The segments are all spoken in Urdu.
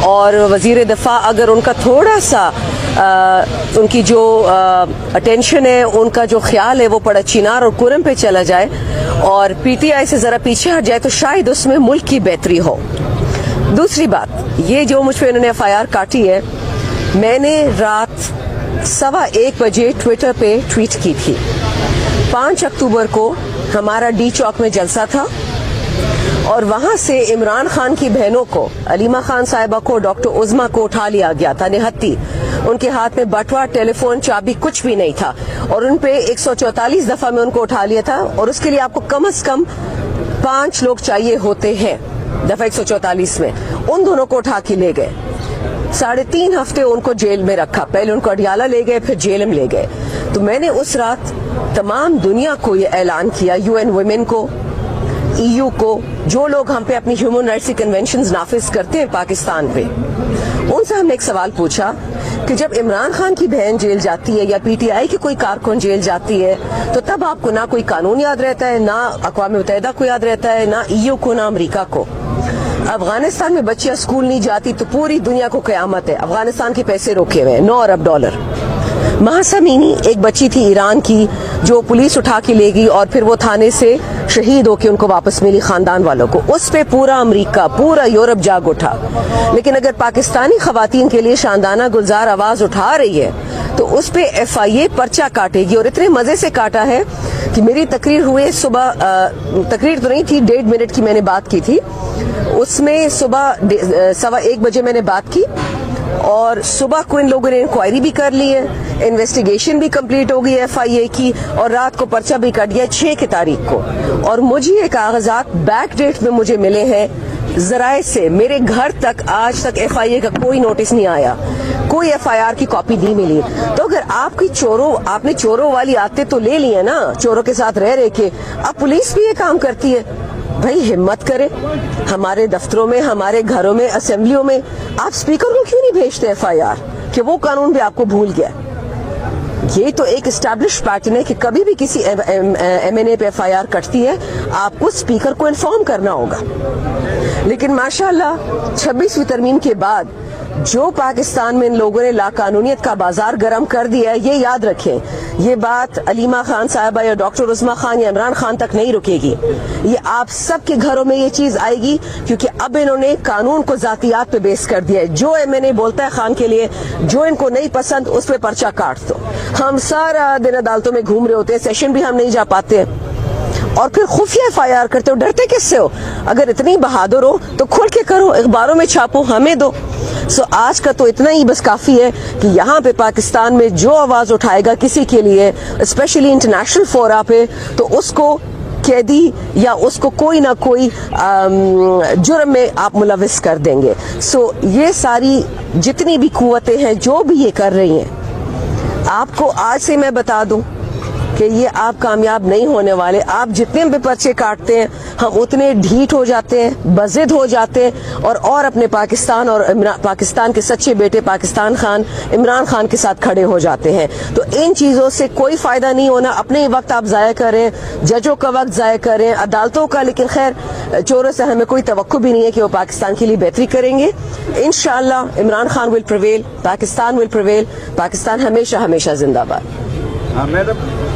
اور وزیر دفاع اگر ان کا تھوڑا سا ان کی جو اٹینشن ہے، ان کا جو خیال ہے وہ پڑا چینار اور کرم پہ چلا جائے اور پی ٹی آئی سے ذرا پیچھے ہٹ جائے تو شاید اس میں ملک کی بہتری ہو۔ دوسری بات یہ جو مجھ پہ انہوں نے ایف آئی آر کاٹی ہے، میں نے رات 1:15 بجے ٹویٹر پہ ٹویٹ کی تھی۔ 5 اکتوبر کو ہمارا ڈی چوک میں جلسہ تھا اور وہاں سے عمران خان کی بہنوں کو، علیمہ خان صاحبہ کو، ڈاکٹر عظمیٰ کو اٹھا لیا گیا تھا نہتی۔ ان کے ہاتھ میں بٹوا، ٹیلی فون، چابی کچھ بھی نہیں تھا اور ان پہ 144 دفعہ میں ان کو اٹھا لیا تھا اور اس کے لیے آپ کو کم از کم 5 لوگ چاہیے ہوتے ہیں دفعہ 144 میں۔ ان دونوں کو اٹھا کے لے گئے، 3.5 ہفتے ان کو جیل میں رکھا، پہلے ان کو اڈیالہ لے گئے پھر جیل میں لے گئے۔ تو میں نے اس رات تمام دنیا کو یہ اعلان کیا، UN ویمن کو، EU کو، جو لوگ ہم پہ اپنی ہیومن رائٹس کی کنونشنز نافذ کرتے ہیں پاکستان پہ، ان سے ہم نے ایک سوال پوچھا کہ جب عمران خان کی بہن جیل جاتی ہے یا پی ٹی آئی کی کوئی کارکن جیل جاتی ہے تو تب آپ کو نہ کوئی قانون یاد رہتا ہے، نہ اقوام متحدہ کو یاد رہتا ہے، نہ EU کو، نہ امریکہ کو۔ افغانستان میں بچیاں اسکول نہیں جاتی تو پوری دنیا کو قیامت ہے، افغانستان کے پیسے روکے ہوئے ہیں، $9 ارب۔ مہاسا امینی ایک بچی تھی ایران کی جو پولیس اٹھا کے لے گئی اور پھر وہ تھانے سے شہید ہو کے ان کو واپس ملی خاندان والوں کو، اس پہ پورا امریکہ، پورا یورپ جاگ اٹھا۔ لیکن اگر پاکستانی خواتین کے لیے شاندانہ گلزار آواز اٹھا رہی ہے تو اس پہ FIA پرچہ کاٹے گی، اور اتنے مزے سے کاٹا ہے کہ میری تقریر ہوئے صبح، تقریر تو نہیں تھی، 1.5 منٹ کی میں نے بات کی تھی، اس میں صبح 1:15 بجے میں نے بات کی اور صبح کو ان لوگوں نے انکوائری بھی کر لی ہے، انویسٹیگیشن بھی کمپلیٹ ہو گئی ہے FIA کی، اور رات کو پرچہ بھی کٹ گیا 6 تاریخ کو۔ اور مجھے یہ کاغذات بیک ڈیٹ میں مجھے ملے ہیں ذرائع سے، میرے گھر تک آج تک FIA کا کوئی نوٹس نہیں آیا، کوئی FIR کی کاپی نہیں ملی۔ تو اگر آپ نے چوروں والی عادتیں تو لے لی ہیں نا، چوروں کے ساتھ رہ کے، اب پولیس بھی یہ کام کرتی ہے، بھائی ہمت کرے، ہمارے دفتروں میں، ہمارے گھروں میں، اسمبلیوں میں آپ سپیکر کو کیوں نہیں بھیجتے FIR کہ وہ قانون بھی آپ کو بھول گیا؟ یہ تو ایک اسٹیبلش پیٹرن ہے کہ کبھی بھی کسی MNA پہ FIR کٹتی ہے آپ کو سپیکر کو انفارم کرنا ہوگا۔ لیکن ماشاءاللہ 26ویں ترمیم کے بعد جو پاکستان میں ان لوگوں نے لاقانونیت کا بازار گرم کر دیا ہے، یہ یاد رکھیں، یہ بات علیمہ خان صاحبہ یا ڈاکٹر عظمیٰ خان یا عمران خان تک نہیں رکے گی، یہ آپ سب کے گھروں میں یہ چیز آئے گی، کیونکہ اب انہوں نے قانون کو ذاتیات پہ بیس کر دیا ہے۔ جو MNA بولتا ہے خان کے لیے، جو ان کو نہیں پسند اس پہ پرچہ کاٹ دو۔ ہم سارا دن عدالتوں میں گھوم رہے ہوتے ہیں، سیشن بھی ہم نہیں جا پاتے اور پھر خفیہ FIR کرتے ہو، ڈرتے کس سے ہو؟ اگر اتنی بہادر ہو تو کھل کے کرو، اخباروں میں چھاپو، ہمیں دو۔ آج کا تو اتنا ہی بس کافی ہے کہ یہاں پہ پاکستان میں جو آواز اٹھائے گا کسی کے لیے، اسپیشلی انٹرنیشنل فورا پہ، تو اس کو قیدی یا اس کو کوئی نہ کوئی جرم میں آپ ملوث کر دیں گے۔ یہ ساری جتنی بھی قوتیں ہیں جو بھی یہ کر رہی ہیں، آپ کو آج سے میں بتا دوں کہ یہ آپ کامیاب نہیں ہونے والے۔ آپ جتنے بھی پرچے کاٹتے ہیں ہم اتنے ڈھیٹ ہو جاتے ہیں، بضد ہو جاتے ہیں اور اپنے پاکستان اور پاکستان کے سچے بیٹے پاکستان خان، عمران خان کے ساتھ کھڑے ہو جاتے ہیں۔ تو ان چیزوں سے کوئی فائدہ نہیں ہونا، اپنے وقت آپ ضائع کریں، ججوں کا وقت ضائع کریں، عدالتوں کا، لیکن خیر چوروں سے ہمیں کوئی توقع بھی نہیں ہے کہ وہ پاکستان کے لیے بہتری کریں گے۔ انشاءاللہ عمران خان ول پریویل، پاکستان ول پریویل، پاکستان ہمیشہ ہمیشہ زندہ باد۔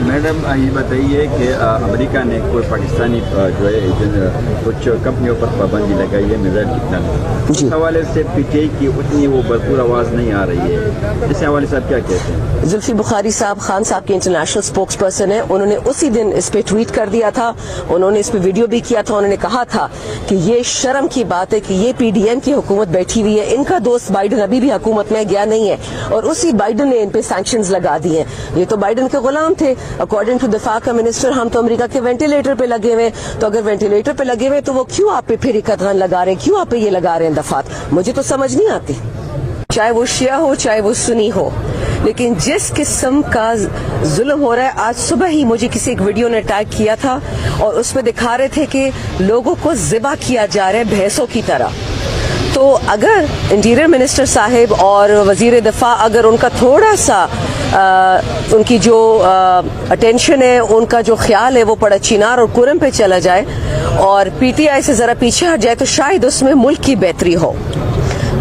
میڈم یہ بتائیے کہ امریکہ نے کوئی پاکستانی جو ہے کچھ کمپنیوں پر پابندی لگائی ہے میزائل کتنا، اس حوالے سے پی ٹی آئی کی اتنی وہ بھرپور آواز نہیں آ رہی ہے، اس حوالے سے آپ کیا کہتے ہیں؟ زلفی بخاری صاحب خان صاحب کے انٹرنیشنل اسپوکس پرسن ہیں، انہوں نے اسی دن اس پہ ٹویٹ کر دیا تھا، انہوں نے اس پہ ویڈیو بھی کیا تھا، انہوں نے کہا تھا کہ یہ شرم کی بات ہے کہ یہ PDM کی حکومت بیٹھی ہوئی ہے، ان کا دوست بائیڈن ابھی بھی حکومت میں گیا نہیں ہے اور اسی بائیڈن نے ان پہ سینکشنز لگا دی ہیں۔ یہ تو بائیڈن کے غلام تھے اکارڈنگ ٹو دفاع کا منسٹر، ہم تو امریکہ کے وینٹیلیٹر پہ لگے ہوئے، تو اگر وینٹیلیٹر پہ لگے ہوئے تو وہ کیوں آپ پہ پھر قطغن لگا رہے ہیں، کیوں آپ پہ یہ لگا رہے ہیں دفعات؟ مجھے تو سمجھ نہیں آتی، چاہے وہ شیعہ ہو چاہے وہ سنی ہو، لیکن جس قسم کا ظلم ہو رہا ہے، آج صبح ہی مجھے کسی ایک ویڈیو نے ٹیگ کیا تھا اور اس میں دکھا رہے تھے کہ لوگوں کو ذبح کیا جا رہا ہے بھینسوں کی طرح۔ تو اگر انٹیریئر منسٹر صاحب اور وزیر دفاع اگر ان کا تھوڑا سا ان کی جو اٹینشن ہے، ان کا جو خیال ہے وہ پڑا چینار اور کرم پہ چلا جائے اور PTI سے ذرا پیچھے ہٹ جائے تو شاید اس میں ملک کی بہتری ہو۔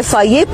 FIA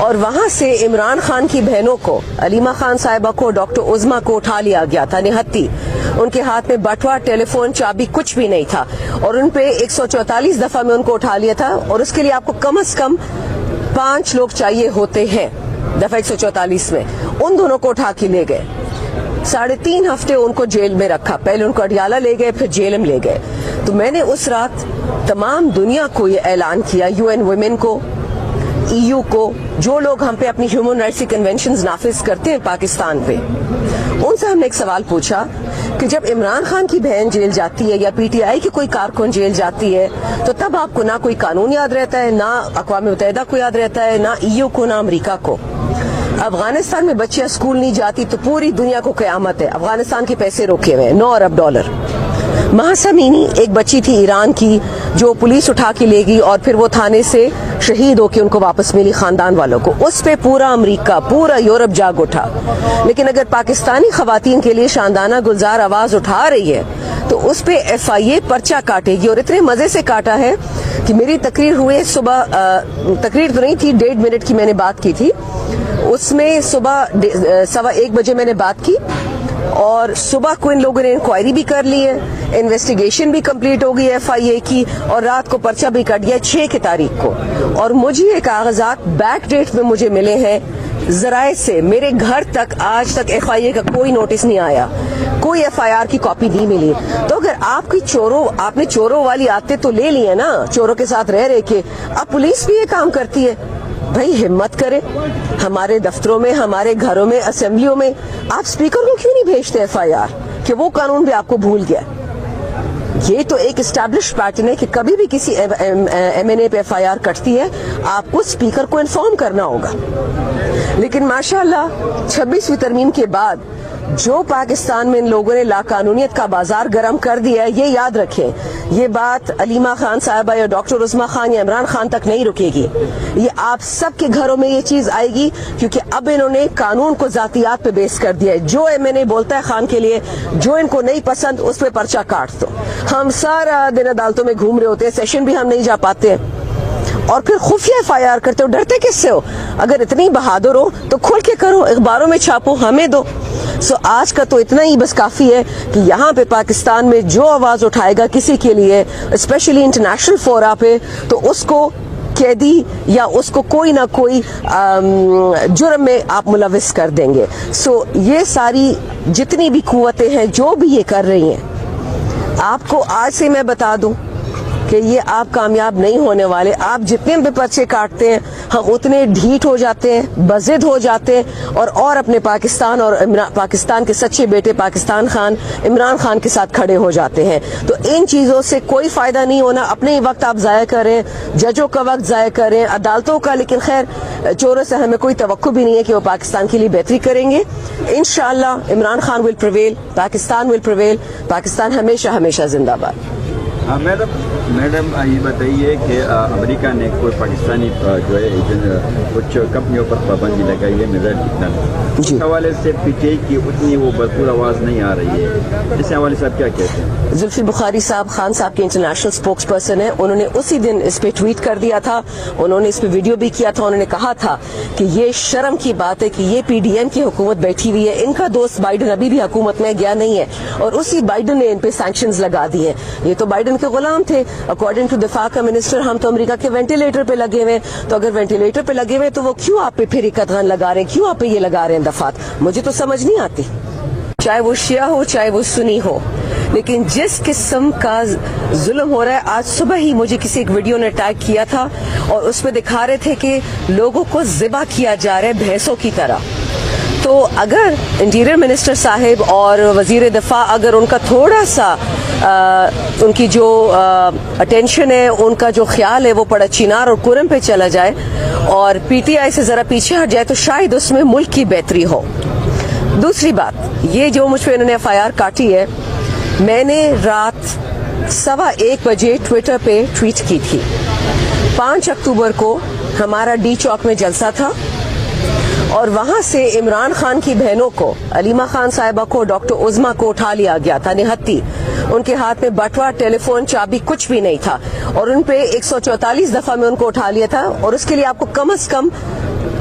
اور وہاں سے عمران خان کی بہنوں کو, علیمہ خان صاحبہ کو, ڈاکٹر عظما کو اٹھا لیا گیا تھا نہتی. ان کے ہاتھ میں بٹوا, ٹیلی فون, چابی کچھ بھی نہیں تھا, اور ان پہ 144 دفعہ میں ان کو اٹھا لیا تھا, اور اس کے لیے آپ کو کم از کم 5 لوگ چاہیے ہوتے ہیں. دفعہ 144 میں ان دونوں کو اٹھا کے لے گئے. 3.5 ہفتے ان کو جیل میں رکھا. پہلے ان کو اڈیالہ لے گئے, پھر جیل میں لے گئے. تو میں نے اس رات تمام دنیا کو یہ اعلان کیا, UN ویمن کو, EU کو, جو لوگ ہم پہ اپنی ہیومن رائٹس کی کنونشنز نافذ کرتے ہیں پاکستان پہ, ان سے ہم نے ایک سوال پوچھا کہ جب عمران خان کی بہن جیل جاتی ہے یا PTI کی کوئی کارکن جیل جاتی ہے تو تب آپ کو نہ کوئی قانون یاد رہتا ہے, نہ اقوام متحدہ کو یاد رہتا ہے, نہ EU کو, نہ امریکہ کو. افغانستان میں بچیاں اسکول نہیں جاتی تو پوری دنیا کو قیامت ہے. افغانستان کے پیسے روکے ہوئے ہیں, $9 ارب. مہسا امینی ایک بچی تھی ایران کی جو پولیس اٹھا کے لے گئی اور پھر وہ تھانے سے شہید ہو کے ان کو واپس ملی خاندان والوں کو. اس پہ پورا امریکہ, پورا یورپ جاگ اٹھا. لیکن اگر پاکستانی خواتین کے لیے شاندانہ گلزار آواز اٹھا رہی ہے تو اس پہ FIA پرچہ کاٹے گی. اور اتنے مزے سے کاٹا ہے کہ میری تقریر ہوئے صبح, تقریر تو نہیں تھی, 1.5 منٹ کی میں نے بات کی تھی. اس میں صبح 1:15 بجے میں نے بات کی, اور صبح کو ان لوگوں نے انکوائری بھی کر لی ہے, انویسٹیگیشن بھی کمپلیٹ ہو گئی ہے FIA کی, اور رات کو پرچہ بھی کٹ گیا 6 کی تاریخ کو. اور مجھے یہ کاغذات بیک ڈیٹ میں مجھے ملے ہیں ذرائع سے. میرے گھر تک آج تک FIA کا کوئی نوٹس نہیں آیا, کوئی FIR کی کاپی نہیں ملی. تو اگر آپ نے چوروں والی عادتیں تو لے لی ہیں نا, چوروں کے ساتھ رہ کے, اب پولیس بھی یہ کام کرتی ہے. بھائی ہمت کرے, ہمارے دفتروں میں, ہمارے گھروں میں, اسمبلیوں میں آپ اسپیکر کو کیوں نہیں بھیجتے FIR کہ وہ قانون بھی آپ کو بھول گیا. یہ تو ایک اسٹیبلش پیٹرن ہے کہ کبھی بھی کسی MNA پہ FIR کٹتی ہے آپ کو اسپیکر کو انفارم کرنا ہوگا. لیکن ماشاءاللہ 26ویں ترمیم کے بعد جو پاکستان میں ان لوگوں نے لاقانونیت کا بازار گرم کر دیا ہے, یہ یاد رکھیں, یہ بات علیمہ خان صاحبہ یا ڈاکٹر عظما خان یا عمران خان تک نہیں رکے گی. یہ آپ سب کے گھروں میں یہ چیز آئے گی, کیونکہ اب انہوں نے قانون کو ذاتیات پہ بیس کر دیا ہے. جو MNA بولتا ہے خان کے لیے, جو ان کو نہیں پسند اس پہ پرچہ کاٹ دو. ہم سارا دن عدالتوں میں گھوم رہے ہوتے ہیں, سیشن بھی ہم نہیں جا پاتے ہیں, اور پھر خفیہ FIR کرتے ہو. ڈرتے کس سے ہو؟ اگر اتنی بہادر ہو تو کھل کے کرو, اخباروں میں چھاپو, ہمیں دو. آج کا تو اتنا ہی بس کافی ہے کہ یہاں پہ پاکستان میں جو آواز اٹھائے گا کسی کے لیے, اسپیشلی انٹرنیشنل فورا پہ, تو اس کو قیدی یا اس کو کوئی نہ کوئی جرم میں آپ ملوث کر دیں گے. یہ ساری جتنی بھی قوتیں ہیں جو بھی یہ کر رہی ہیں, آپ کو آج سے میں بتا دوں کہ یہ آپ کامیاب نہیں ہونے والے. آپ جتنے بھی پرچے کاٹتے ہیں ہم اتنے ڈھیٹ ہو جاتے ہیں, بضد ہو جاتے ہیں, اور اپنے پاکستان اور پاکستان کے سچے بیٹے پاکستان خان, عمران خان کے ساتھ کھڑے ہو جاتے ہیں. تو ان چیزوں سے کوئی فائدہ نہیں ہونا. اپنے ہی وقت آپ ضائع کریں, ججوں کا وقت ضائع کریں, عدالتوں کا. لیکن خیر چوروں سے ہمیں کوئی توقع بھی نہیں ہے کہ وہ پاکستان کے لیے بہتری کریں گے. انشاءاللہ عمران خان ول پریویل, پاکستان ول پریویل, پاکستان ہمیشہ ہمیشہ زندہ باد. میڈم یہ بتائیے کہ امریکہ نے کوئی پاکستانی جو ہے کچھ کمپنیوں پر پابندی لگائی ہے میزائل ٹیکنا میں, اس حوالے سے PTI کی اتنی وہ بھرپور آواز نہیں آ رہی ہے. اس حوالے سے آپ کیا کہتے ہیں؟ زلفی بخاری صاحب خان صاحب کے انٹرنیشنل اسپوکس پرسن ہیں, انہوں نے اسی دن اس پہ ٹویٹ کر دیا تھا, انہوں نے اس پہ ویڈیو بھی کیا تھا. انہوں نے کہا تھا کہ یہ شرم کی بات ہے کہ یہ PDM کی حکومت بیٹھی ہوئی ہے, ان کا دوست بائیڈن ابھی بھی حکومت میں گیا نہیں ہے, اور اسی بائیڈن نے ان پہ سینکشنز لگا دی ہیں. یہ تو بائیڈن کے غلام تھے. اکارڈنگ ٹو دفاع کا منسٹر ہم تو امریکہ کے وینٹیلیٹر پہ لگے ہوئے, تو اگر وینٹیلیٹر پہ لگے ہوئے تو وہ کیوں آپ پہ پھر قدغن لگا رہے ہیں, کیوں آپ پہ یہ لگا رہے ہیں دفعات؟ مجھے تو سمجھ نہیں آتی. چاہے وہ شیعہ ہو چاہے وہ سنی ہو, لیکن جس قسم کا ظلم ہو رہا ہے. آج صبح ہی مجھے کسی ایک ویڈیو نے ٹیگ کیا تھا اور اس پہ دکھا رہے تھے کہ لوگوں کو ذبح کیا جا رہا ہے بھینسوں کی طرح. تو اگر انٹیریئر منسٹر صاحب اور وزیر دفاع اگر ان کا تھوڑا سا ان کی جو اٹینشن ہے, ان کا جو خیال ہے وہ پڑا چینار اور کرم پہ چلا جائے اور PTI سے ذرا پیچھے ہٹ جائے تو شاید اس میں ملک کی بہتری ہو. دوسری بات, یہ جو مجھ پہ انہوں نے FIR کاٹی ہے, میں نے رات 1:15 بجے ٹویٹر پہ ٹویٹ کی تھی. 5 اکتوبر کو ہمارا ڈی چوک میں جلسہ تھا, اور وہاں سے عمران خان کی بہنوں کو, علیمہ خان صاحبہ کو, ڈاکٹر عظما کو اٹھا لیا گیا تھا نہتی. ان کے ہاتھ میں بٹوا, ٹیلی فون, چابی کچھ بھی نہیں تھا, اور ان پہ 144 دفعہ میں ان کو اٹھا لیا تھا. اور اس کے لیے آپ کو کم از کم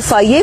FIA